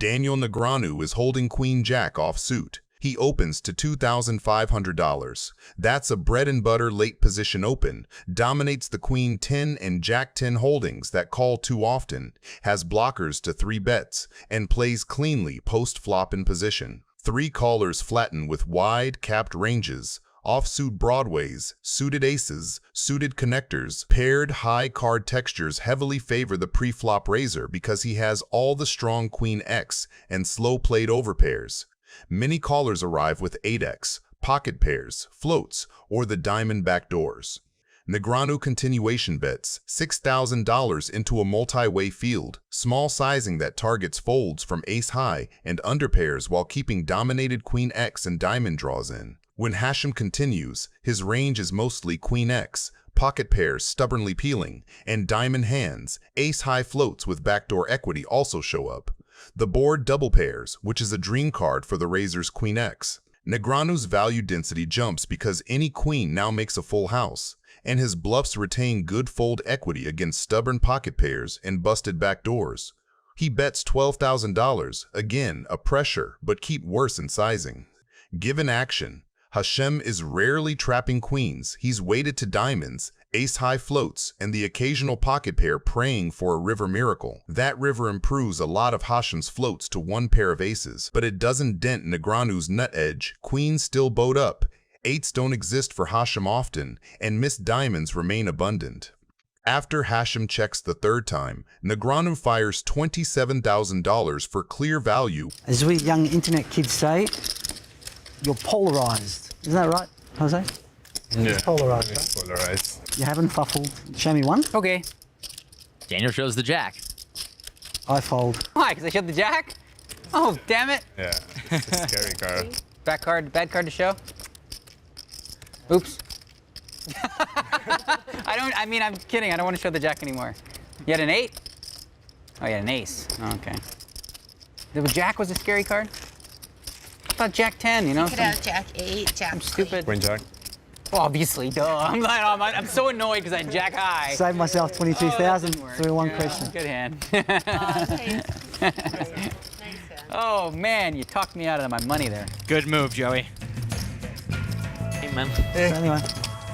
Daniel Negreanu is holding Queen Jack offsuit. He opens to $2,500. That's a bread-and-butter late position open, dominates the Queen 10 and Jack 10 holdings that call too often, has blockers to 3 bets, and plays cleanly post-flop in position. 3 callers flatten with wide, capped ranges, offsuit broadways, suited aces, suited connectors, paired high card textures heavily favor the pre-flop raiser because he has all the strong Queen X and slow-played overpairs. Many callers arrive with 8x, pocket pairs, floats, or the diamond backdoors. Negreanu continuation bets $6,000 into a multi-way field, small sizing that targets folds from ace-high and underpairs while keeping dominated Queen X and diamond draws in. When Hashem continues, his range is mostly Queen X, pocket pairs stubbornly peeling, and diamond hands. Ace-high floats with backdoor equity also show up. The board double pairs, which is a dream card for the raiser's Queen X. Negreanu's value density jumps because any queen now makes a full house, and his bluffs retain good fold equity against stubborn pocket pairs and busted backdoors. He bets $12,000, again a pressure, but keep worse in sizing. Given action, Hashem is rarely trapping queens. He's weighted to diamonds, ace-high floats, and the occasional pocket pair praying for a river miracle. That river improves a lot of Hashem's floats to 1 pair of aces, but it doesn't dent Negreanu's nut edge. Queens still bowed up, 8s don't exist for Hashem often, and missed diamonds remain abundant. After Hashem checks the 3rd time, Negreanu fires $27,000 for clear value. As we young internet kids say, you're polarized. Isn't that right, Jose? Yeah, it's polarized. It's right? polarized. You haven't fuffled. Show me one. Okay. Daniel shows the jack. I fold. Why? Because I showed the jack? Oh, damn it. Yeah, it's a scary card. Bad card to show. Oops. I'm kidding. I don't want to show the jack anymore. You had an 8? Oh, you had an ace. Oh, okay. The jack was a scary card? I thought Jack 10, you know? You could have Jack 8, Jack I'm stupid. Queen Jack. Well, obviously, duh. I'm so annoyed because I had Jack high. Saved myself 22,000 through one question. Good hand. Nice. Oh, man, you talked me out of my money there. Good move, Joey. Hey, man. So anyway.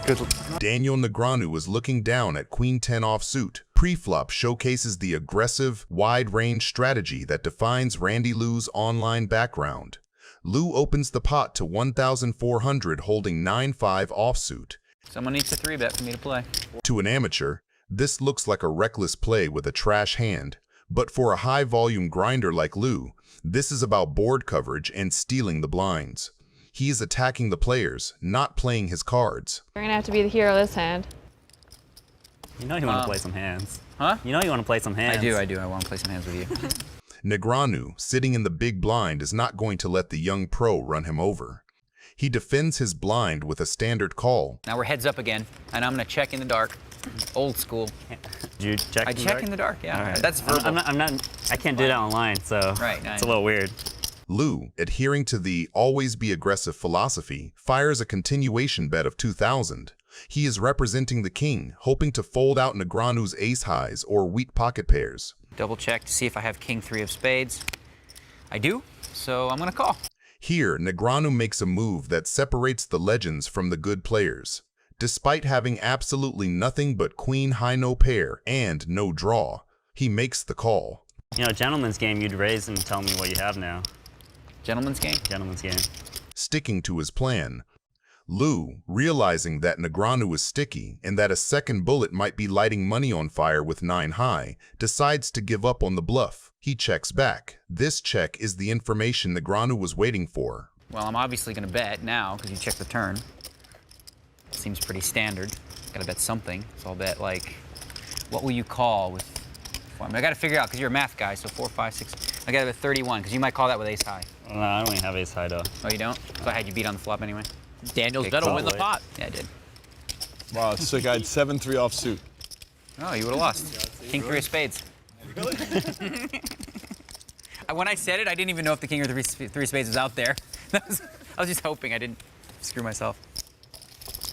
Good. Daniel Negreanu is looking down at Queen 10 offsuit. Pre-flop showcases the aggressive, wide-range strategy that defines Randy Lou's online background. Lou opens the pot to 1,400 holding 9-5 offsuit. Someone needs to 3-bet for me to play. To an amateur, this looks like a reckless play with a trash hand. But for a high-volume grinder like Lou, this is about board coverage and stealing the blinds. He is attacking the players, not playing his cards. You're gonna have to be the hero of this hand. You know you want to play some hands. Huh? You know you want to play some hands. I do. I want to play some hands with you. Negreanu, sitting in the big blind, is not going to let the young pro run him over. He defends his blind with a standard call. Now we're heads up again, and I'm going to check in the dark. Old school. Did you check I in the check dark? in the dark, yeah. All right. That's verbal. I can't do that online, so Right, it's a little weird. Lou, adhering to the always be aggressive philosophy, fires a continuation bet of 2,000. He is representing the king, hoping to fold out Negreanu's ace-highs or weak pocket pairs. Double check to see if I have king 3 of spades. I do, so I'm going to call. Here, Negreanu makes a move that separates the legends from the good players. Despite having absolutely nothing but queen high no pair and no draw, he makes the call. You know, gentleman's game, you'd raise and tell me what you have now. Gentleman's game? Gentleman's game. Sticking to his plan, Lou, realizing that Negreanu is sticky and that a second bullet might be lighting money on fire with 9 high, decides to give up on the bluff. He checks back. This check is the information Negreanu was waiting for. Well, I'm obviously going to bet now because you checked the turn. Seems pretty standard. Got to bet something, so I'll bet, like, what will you call with... I got to figure out, because you're a math guy, so 4, 5, 6... I got to bet 31, because you might call that with ace-high. No, I don't even have ace-high, though. Oh, you don't? So I had you beat on the flop anyway. Daniel's Okay, bet will win the solid. pot. Yeah, I did. Wow, it's sick. I had 7-3 offsuit. Oh, you would have lost. King 3 of spades. Really? When I said it, I didn't even know if the king or 3 of spades was out there. I was just hoping I didn't screw myself.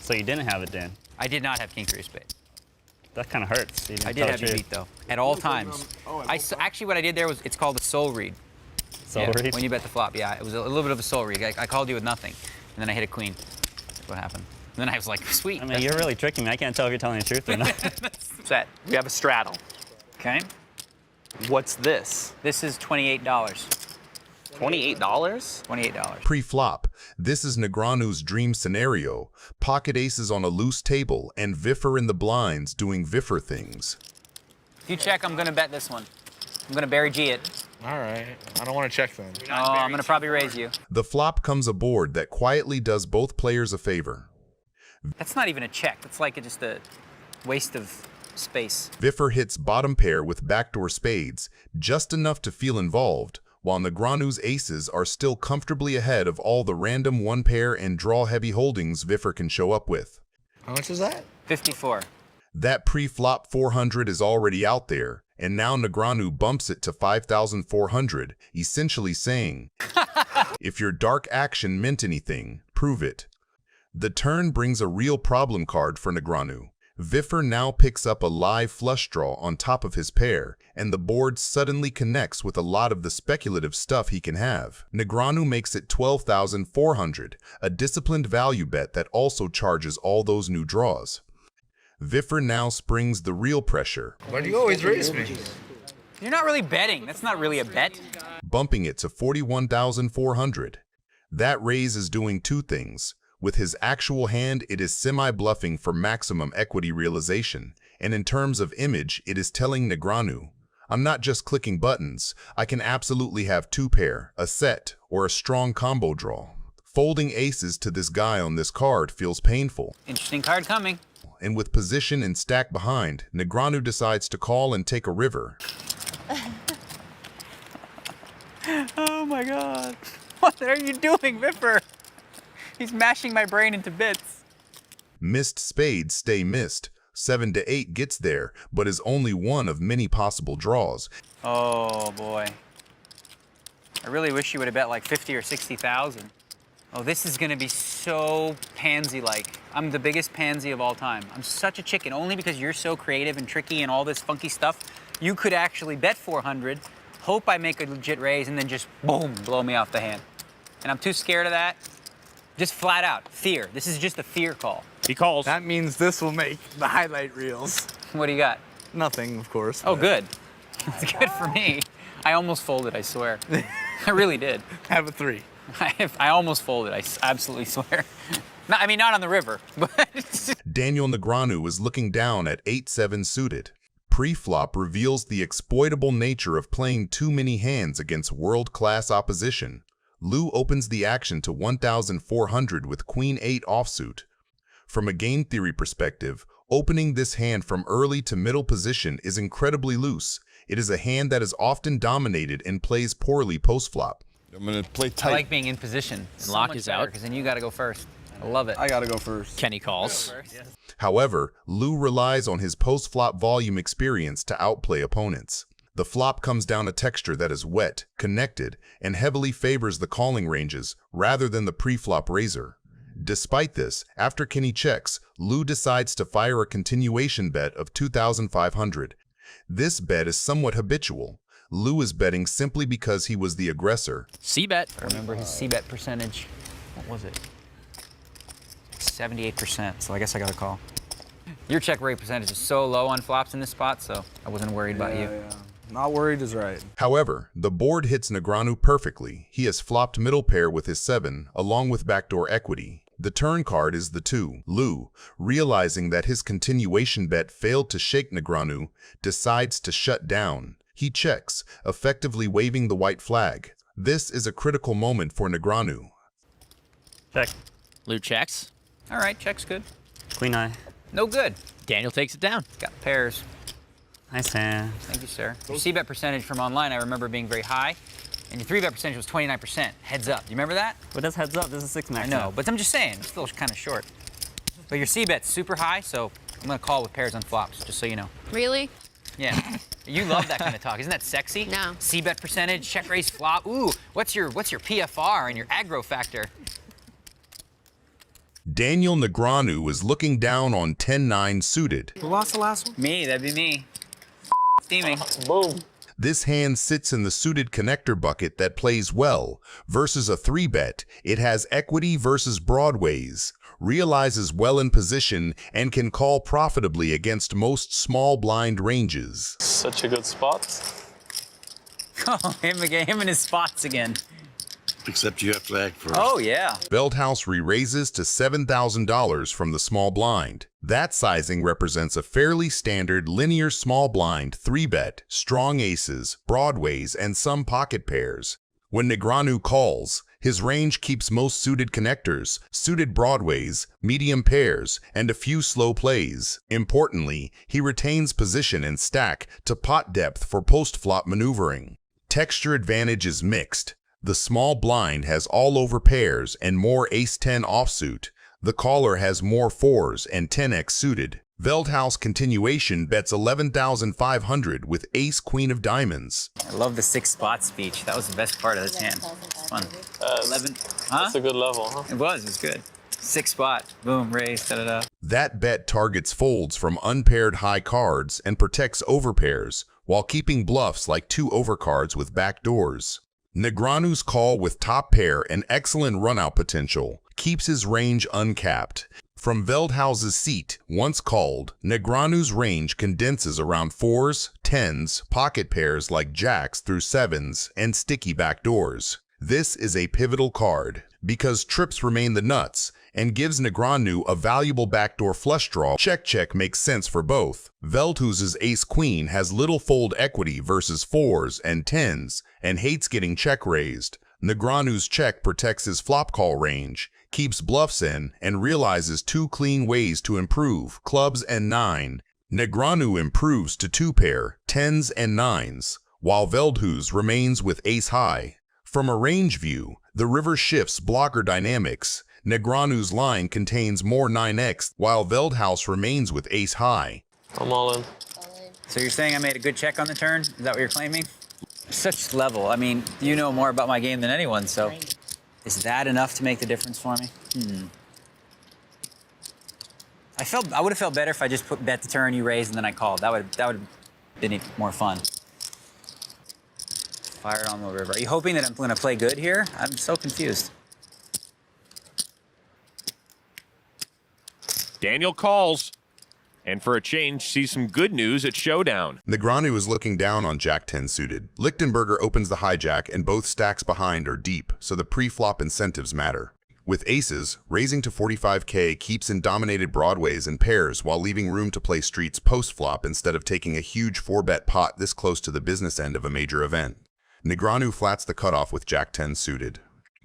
So you didn't have it, Dan. I did not have king 3 of spades. That kind of hurts. You didn't I tell did the have you truth. beat, though, at all times. Actually, what I did there was, it's called a soul read. Soul Yeah, read? when you bet the flop, yeah. It was a little bit of a soul read. I called you with nothing, and then I hit a queen. That's what happened. And then I was like, sweet. I mean, you're really tricking me. I can't tell if you're telling the truth or not. Set. We have a straddle. Okay. What's this? This is $28. $28? $28. Pre-flop, this is Negreanu's dream scenario. Pocket aces on a loose table and Viffer in the blinds doing Viffer things. If you check, I'm going to bet this one. I'm going to Barry G it. All right. I don't want to check then. Oh, I'm going to probably raise you. The flop comes aboard that quietly does both players a favor. That's not even a check. That's like just a waste of space. Viffer hits bottom pair with backdoor spades, just enough to feel involved, while Negreanu's aces are still comfortably ahead of all the random one pair and draw heavy holdings Viffer can show up with. How much is that? 54. That pre-flop 400 is already out there, and now Negreanu bumps it to 5,400, essentially saying, if your dark action meant anything, prove it. The turn brings a real problem card for Negreanu. Viffer now picks up a live flush draw on top of his pair, and the board suddenly connects with a lot of the speculative stuff he can have. Negreanu makes it 12,400, a disciplined value bet that also charges all those new draws. Viffer now springs the real pressure, Why do you always raise me? You're not really betting. That's not really a bet. bumping it to 41,400. That raise is doing two things. With his actual hand, it is semi-bluffing for maximum equity realization, and in terms of image, it is telling Negreanu, I'm not just clicking buttons, I can absolutely have two pair, a set, or a strong combo draw. Folding aces to this guy on this card feels painful. Interesting card coming. And with position and stack behind, Negreanu decides to call and take a river. Oh my God. What are you doing, Viffer? He's mashing my brain into bits. Missed spades stay missed. 7 to 8 gets there, but is only one of many possible draws. Oh boy. I really wish you would have bet like 50 or 60,000. Oh, this is gonna be so pansy-like. I'm the biggest pansy of all time. I'm such a chicken, only because you're so creative and tricky and all this funky stuff. You could actually bet 400, hope I make a legit raise, and then just boom, blow me off the hand. And I'm too scared of that. Just flat out, fear. This is just a fear call. He calls. That means this will make the highlight reels. What do you got? Nothing, of course. Oh, but good. That's good for me. I almost folded, I swear. I really did. Have a 3. I almost folded, I absolutely swear. No, I mean, not on the river, but... Daniel Negreanu is looking down at 8-7 suited. Pre-flop reveals the exploitable nature of playing too many hands against world-class opposition. Lou opens the action to 1,400 with Queen 8 offsuit. From a game theory perspective, opening this hand from early to middle position is incredibly loose. It is a hand that is often dominated and plays poorly post-flop. I'm going to play I tight. like being in position. And lock is out. Because then you got to go first. I love it. I got to go first. Kenny calls. However, Lou relies on his post-flop volume experience to outplay opponents. The flop comes down a texture that is wet, connected, and heavily favors the calling ranges rather than the pre-flop raiser. Despite this, after Kenny checks, Lou decides to fire a continuation bet of 2,500. This bet is somewhat habitual. Lou is betting simply because he was the aggressor. C-bet. I remember his C-bet percentage. What was it? 78%, so I guess I got a call. Your check rate percentage is so low on flops in this spot, so I wasn't worried about you. Yeah. Not worried is right. However, the board hits Negreanu perfectly. He has flopped middle pair with his 7, along with backdoor equity. The turn card is the 2. Lou, realizing that his continuation bet failed to shake Negreanu, decides to shut down. He checks, effectively waving the white flag. This is a critical moment for Negreanu. Check. Lou checks. All right, check's good. Queen eye. No good. Daniel takes it down. Got pairs. Nice hand. Thank you, sir. Your C-bet percentage from online, I remember being very high, and your 3-bet percentage was 29%. Heads up. Do you remember that? What does heads up? This is 6 max. I know, but I'm just saying, it's still kind of short. But your C-bet's super high, so I'm gonna call with pairs on flops, just so you know. Really? Yeah. You love that kind of talk. Isn't that sexy? No. C-bet percentage, check raise flop. Ooh, what's your PFR and your aggro factor? Daniel Negreanu is looking down on 10-9 suited. Who lost the last one? Me, that'd be me. Steaming. This hand sits in the suited connector bucket that plays well. Versus a 3-bet, it has equity versus broadways, realizes well in position, and can call profitably against most small blind ranges. Such a good spot. Oh, him again, him and his spots again. Except you have to act first. Oh, yeah. Veldhuis re-raises to $7,000 from the small blind. That sizing represents a fairly standard linear small blind 3-bet, strong aces, broadways, and some pocket pairs. When Negreanu calls, his range keeps most suited connectors, suited broadways, medium pairs, and a few slow plays. Importantly, he retains position and stack to pot depth for post-flop maneuvering. Texture advantage is mixed. The small blind has all over pairs and more ace-10 offsuit. The caller has more 4s and 10x suited. Veldhuis continuation bets $11,500 with ace-queen of diamonds. I love the 6-spot speech. That was the best part of this hand. It's fun. 11. Huh? That's a good level, huh? It was good. 6-spot, boom, raise, da-da-da. That bet targets folds from unpaired high cards and protects overpairs, while keeping bluffs like 2 overcards with backdoors. Negreanu's call with top pair and excellent runout potential keeps his range uncapped. From Veldhuis's seat, once called, Negreanu's range condenses around 4s, 10s, pocket pairs like jacks through 7s, and sticky backdoors. This is a pivotal card because trips remain the nuts and gives Negreanu a valuable backdoor flush draw. Check-check makes sense for both. Veldhuis's ace-queen has little fold equity versus 4s and 10s and hates getting check-raised. Negreanu's check protects his flop call range, keeps bluffs in, and realizes 2 clean ways to improve, clubs and 9. Negreanu improves to 2-pair, 10s and 9s, while Veldhuis remains with ace-high. From a range view, the river shifts blocker dynamics. Negreanu's line contains more 9x, while Veldhuis remains with ace-high. I'm all in. So you're saying I made a good check on the turn? Is that what you're claiming? Such level. I mean, you know more about my game than anyone, so is that enough to make the difference for me? I would have felt better if I just bet the turn, you raised, and then I called. That would have been more fun. Fire on the river. Are you hoping that I'm going to play good here? I'm so confused. Daniel calls, and for a change, sees some good news at showdown. Negreanu is looking down on Jack-10 suited. Lichtenberger opens the hijack, and both stacks behind are deep, so the pre-flop incentives matter. With aces, raising to 45K keeps in dominated broadways and pairs while leaving room to play streets post-flop instead of taking a huge 4-bet pot this close to the business end of a major event. Negreanu flats the cutoff with Jack-10 suited.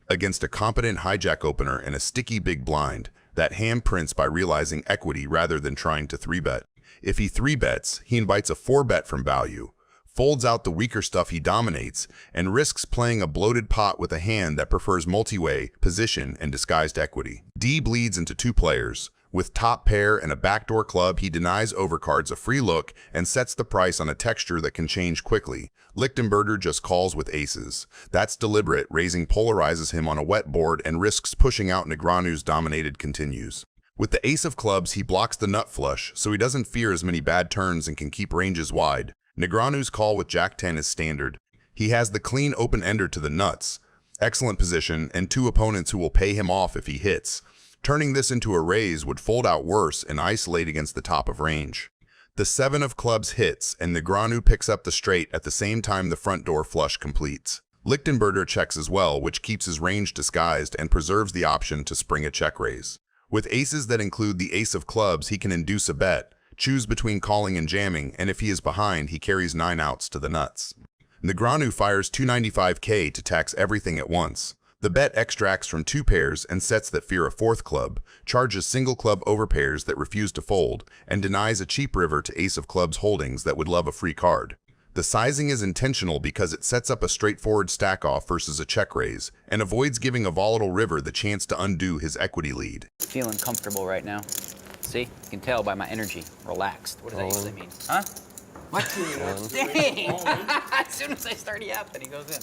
Against a competent hijack opener and a sticky big blind, that hand prints by realizing equity rather than trying to 3-bet. If he 3-bets, he invites a 4-bet from value, folds out the weaker stuff he dominates, and risks playing a bloated pot with a hand that prefers multi-way, position, and disguised equity. D bleeds into 2 players. With top pair and a backdoor club, he denies overcards a free look and sets the price on a texture that can change quickly. Lichtenberger just calls with aces. That's deliberate, raising polarizes him on a wet board and risks pushing out Negreanu's dominated continues. With the ace of clubs, he blocks the nut flush, so he doesn't fear as many bad turns and can keep ranges wide. Negreanu's call with Jack-10 is standard. He has the clean open-ender to the nuts, excellent position, and 2 opponents who will pay him off if he hits. Turning this into a raise would fold out worse and isolate against the top of range. The 7 of clubs hits, and Negreanu picks up the straight at the same time the front door flush completes. Lichtenberger checks as well, which keeps his range disguised and preserves the option to spring a check raise. With aces that include the ace of clubs, he can induce a bet, choose between calling and jamming, and if he is behind, he carries 9 outs to the nuts. Negreanu fires 295K to tax everything at once. The bet extracts from 2 pairs and sets that fear a 4th club, charges single club over pairs that refuse to fold, and denies a cheap river to ace of clubs holdings that would love a free card. The sizing is intentional because it sets up a straightforward stack off versus a check raise, and avoids giving a volatile river the chance to undo his equity lead. Feeling comfortable right now. See? You can tell by my energy. Relaxed. What does that usually mean? Huh? What? Dang! As soon as I start yapping, he goes in.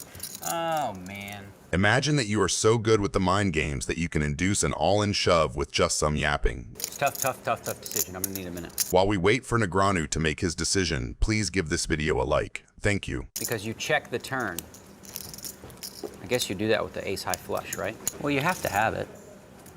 Oh, man. Imagine that you are so good with the mind games that you can induce an all-in shove with just some yapping. Tough decision. I'm gonna need a minute. While we wait for Negreanu to make his decision, please give this video a like. Thank you. Because you check the turn. I guess you do that with the ace high flush, right? Well, you have to have it.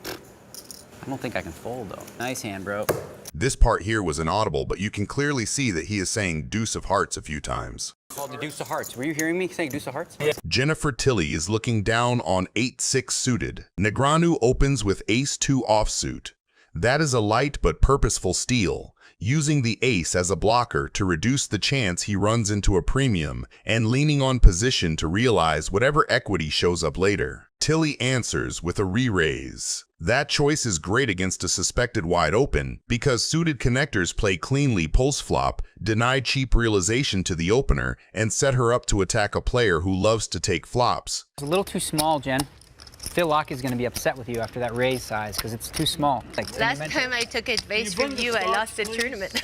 I don't think I can fold, though. Nice hand, bro. This part here was inaudible, but you can clearly see that he is saying deuce of hearts a few times. Called the deuce of hearts. Were you hearing me saying deuce of hearts? Yeah. Jennifer Tilly is looking down on 8-6 suited. Negreanu opens with ace-2 offsuit. That is a light but purposeful steal, using the ace as a blocker to reduce the chance he runs into a premium and leaning on position to realize whatever equity shows up later. Tilly answers with a re-raise. That choice is great against a suspected wide open because suited connectors play cleanly post-flop, deny cheap realization to the opener, and set her up to attack a player who loves to take flops. It's a little too small, Jen. Phil Locke is going to be upset with you after that raise size because it's too small. Like, Last time I took advice from you, I lost the tournament.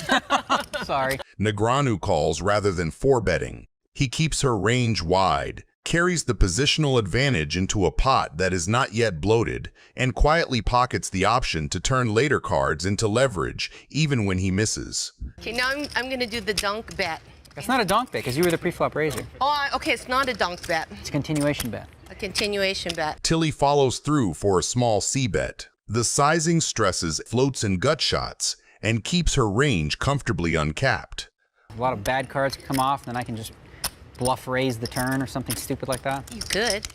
Sorry. Negreanu calls rather than four-betting. He keeps her range wide, carries the positional advantage into a pot that is not yet bloated, and quietly pockets the option to turn later cards into leverage, even when he misses. Okay, now I'm going to do the dunk bet. That's not a donk bet because you were the pre-flop raiser. Oh, okay, it's not a dunk bet. It's a continuation bet. A continuation bet. Tilly follows through for a small c-bet. The sizing stresses floats and gut shots and keeps her range comfortably uncapped. A lot of bad cards can come off, then I can just bluff raise the turn or something stupid like that. You could.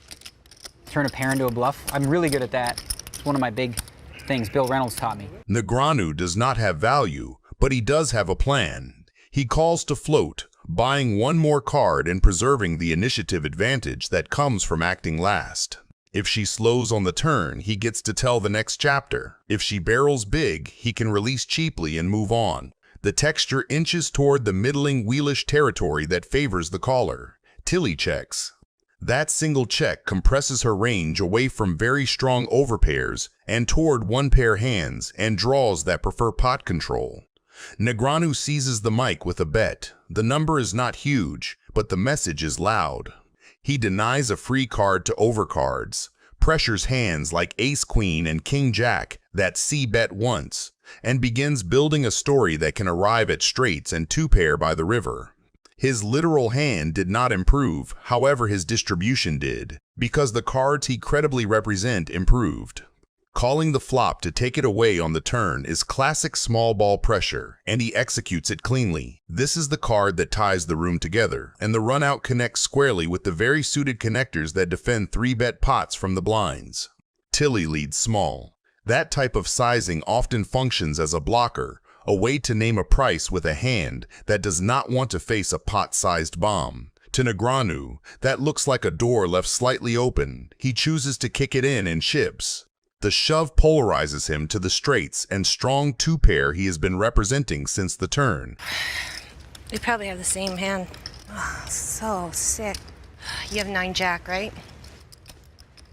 Turn a pair into a bluff. I'm really good at that. It's one of my big things Bill Reynolds taught me. Negreanu does not have value, but he does have a plan. He calls to float, buying one more card and preserving the initiative advantage that comes from acting last. If she slows on the turn, he gets to tell the next chapter. If she barrels big, he can release cheaply and move on. The texture inches toward the middling wheelish territory that favors the caller. Tilly checks. That single check compresses her range away from very strong overpairs and toward one-pair hands and draws that prefer pot control. Negreanu seizes the mic with a bet. The number is not huge, but the message is loud. He denies a free card to overcards, pressures hands like ace-queen and king-jack that c-bet once, and begins building a story that can arrive at straights and two-pair by the river. His literal hand did not improve, however his distribution did, because the cards he credibly represent improved. Calling the flop to take it away on the turn is classic small ball pressure, and he executes it cleanly. This is the card that ties the room together, and the run-out connects squarely with the very suited connectors that defend 3-bet pots from the blinds. Tilly leads small. That type of sizing often functions as a blocker, a way to name a price with a hand that does not want to face a pot-sized bomb. To Negreanu, that looks like a door left slightly open. He chooses to kick it in and chips. The shove polarizes him to the straights and strong two-pair he has been representing since the turn. We probably have the same hand. Oh, so sick. You have 9-jack, right?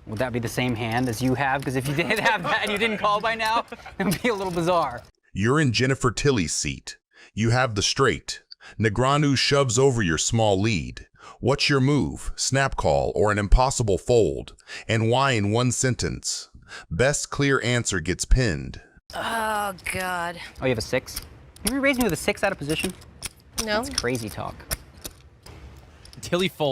Would that be the same hand as you have? Because if you did have that and you didn't call by now, it would be a little bizarre. You're in Jennifer Tilly's seat. You have the straight. Negreanu shoves over your small lead. What's your move, snap call, or an impossible fold? And why in one sentence? Best clear answer gets pinned. Oh, God. Oh, you have a 6? You raised me with a 6 out of position? No. That's crazy talk. Tilly folds.